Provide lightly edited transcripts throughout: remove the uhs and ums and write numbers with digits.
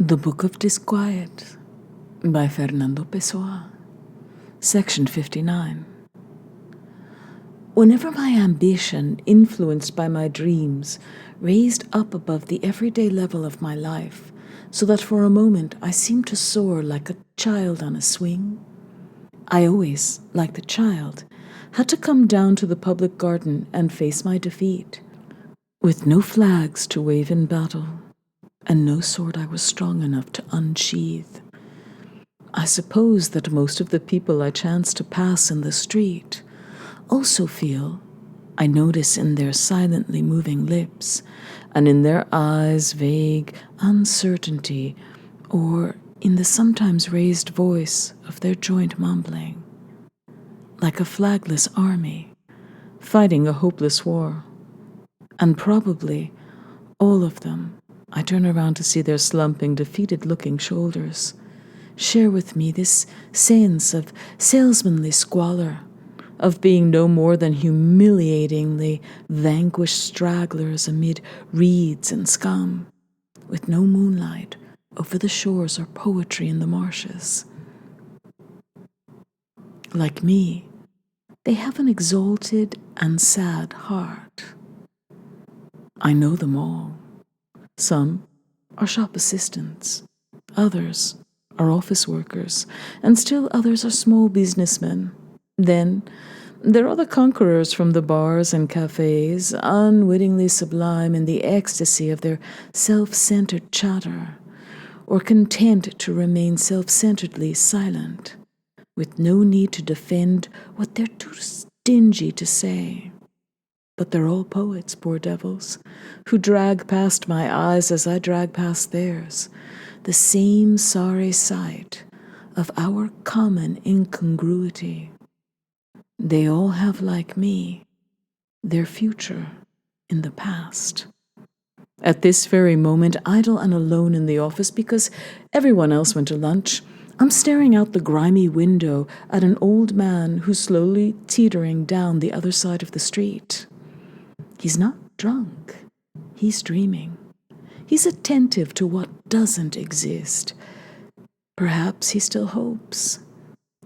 The Book of Disquiet by Fernando Pessoa, Section 59. Whenever my ambition, influenced by my dreams, raised up above the everyday level of my life, so that for a moment I seemed to soar like a child on a swing, I always, like the child, had to come down to the public garden and face my defeat, with no flags to wave in battle, and no sword I was strong enough to unsheathe. I suppose that most of the people I chance to pass in the street also feel, I notice in their silently moving lips, and in their eyes vague uncertainty, or in the sometimes raised voice of their joint mumbling, like a flagless army fighting a hopeless war. And probably all of them, I turn around to see their slumping, defeated-looking shoulders, share with me this sense of salesmanly squalor, of being no more than humiliatingly vanquished stragglers amid reeds and scum, with no moonlight over the shores or poetry in the marshes. Like me, they have an exalted and sad heart. I know them all. Some are shop assistants, others are office workers, and still others are small businessmen. Then there are the conquerors from the bars and cafes, unwittingly sublime in the ecstasy of their self-centered chatter, or content to remain self-centeredly silent, with no need to defend what they're too stingy to say. But they're all poets, poor devils, who drag past my eyes as I drag past theirs, the same sorry sight of our common incongruity. They all have, like me, their future in the past. At this very moment, idle and alone in the office because everyone else went to lunch, I'm staring out the grimy window at an old man who's slowly teetering down the other side of the street. He's not drunk. He's dreaming. He's attentive to what doesn't exist. Perhaps he still hopes.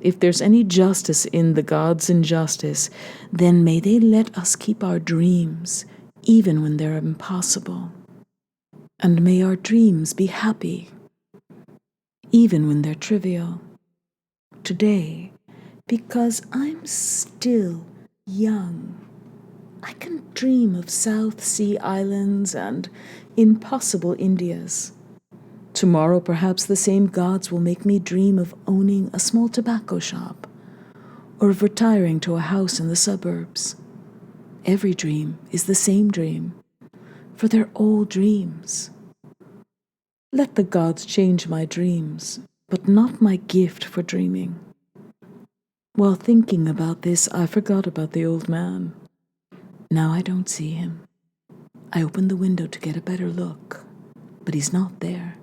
If there's any justice in the gods' injustice, then may they let us keep our dreams, even when they're impossible. And may our dreams be happy, even when they're trivial. Today, because I'm still young, I can dream of South Sea islands and impossible Indias. Tomorrow, perhaps the same gods will make me dream of owning a small tobacco shop, or of retiring to a house in the suburbs. Every dream is the same dream, for they're all dreams. Let the gods change my dreams, but not my gift for dreaming. While thinking about this, I forgot about the old man. Now I don't see him. I opened the window to get a better look, but he's not there.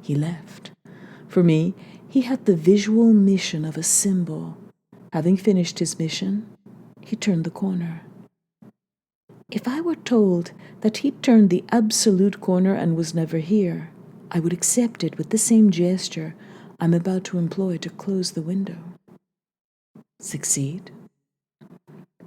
He left. For me, he had the visual mission of a symbol. Having finished his mission, he turned the corner. If I were told that he'd turned the absolute corner and was never here, I would accept it with the same gesture I'm about to employ to close the window. Succeed?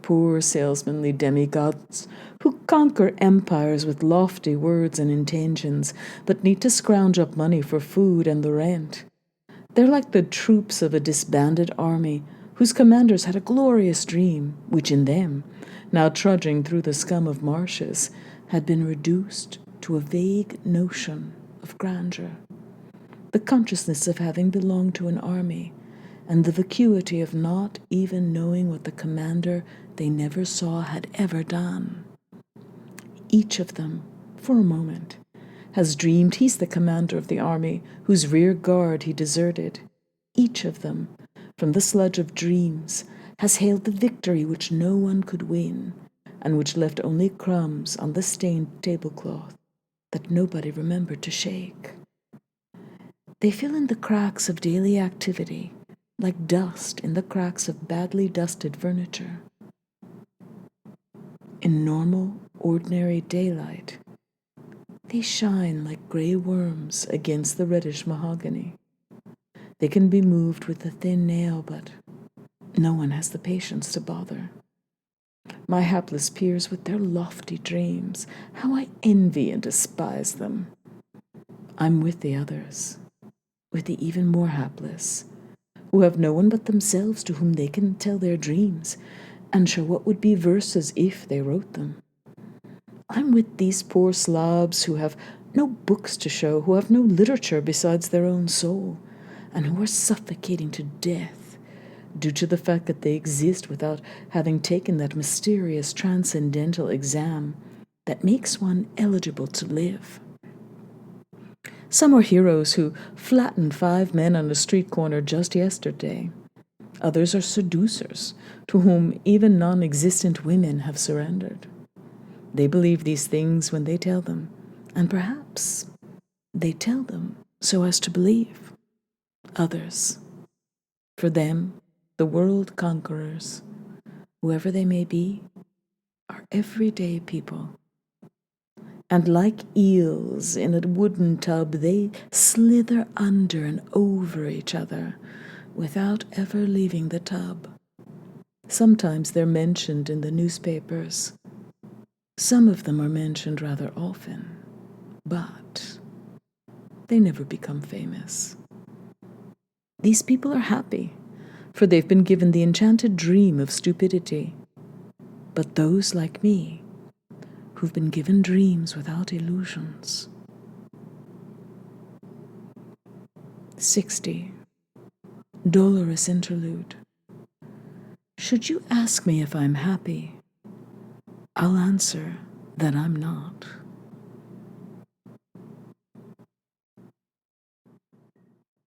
Poor salesmanly demigods who conquer empires with lofty words and intentions, but need to scrounge up money for food and the rent. They're like the troops of a disbanded army whose commanders had a glorious dream, which in them, now trudging through the scum of marshes, had been reduced to a vague notion of grandeur. The consciousness of having belonged to an army, and the vacuity of not even knowing what the commander they never saw had ever done. Each of them, for a moment, has dreamed he's the commander of the army whose rear guard he deserted. Each of them, from the sludge of dreams, has hailed the victory which no one could win, and which left only crumbs on the stained tablecloth that nobody remembered to shake. They fill in the cracks of daily activity, like dust in the cracks of badly dusted furniture. In normal, ordinary daylight, They shine like grey worms against the reddish mahogany. They can be moved with a thin nail, but no one has the patience to bother. My hapless peers with their lofty dreams, how I envy and despise them. I'm with the others, with the even more hapless, who have no one but themselves to whom they can tell their dreams and show what would be verses if they wrote them. I'm with these poor slobs who have no books to show, who have no literature besides their own soul, and who are suffocating to death due to the fact that they exist without having taken that mysterious transcendental exam that makes one eligible to live. Some are heroes who flattened 5 men on a street corner just yesterday. Others are seducers to whom even non-existent women have surrendered. They believe these things when they tell them, and perhaps they tell them so as to believe. Others, for them, the world conquerors, whoever they may be, are everyday people. And like eels in a wooden tub, they slither under and over each other without ever leaving the tub. Sometimes they're mentioned in the newspapers. Some of them are mentioned rather often, but they never become famous. These people are happy, for they've been given the enchanted dream of stupidity. But those like me, who've been given dreams without illusions. 60. Dolorous interlude. Should you ask me if I'm happy, I'll answer that I'm not.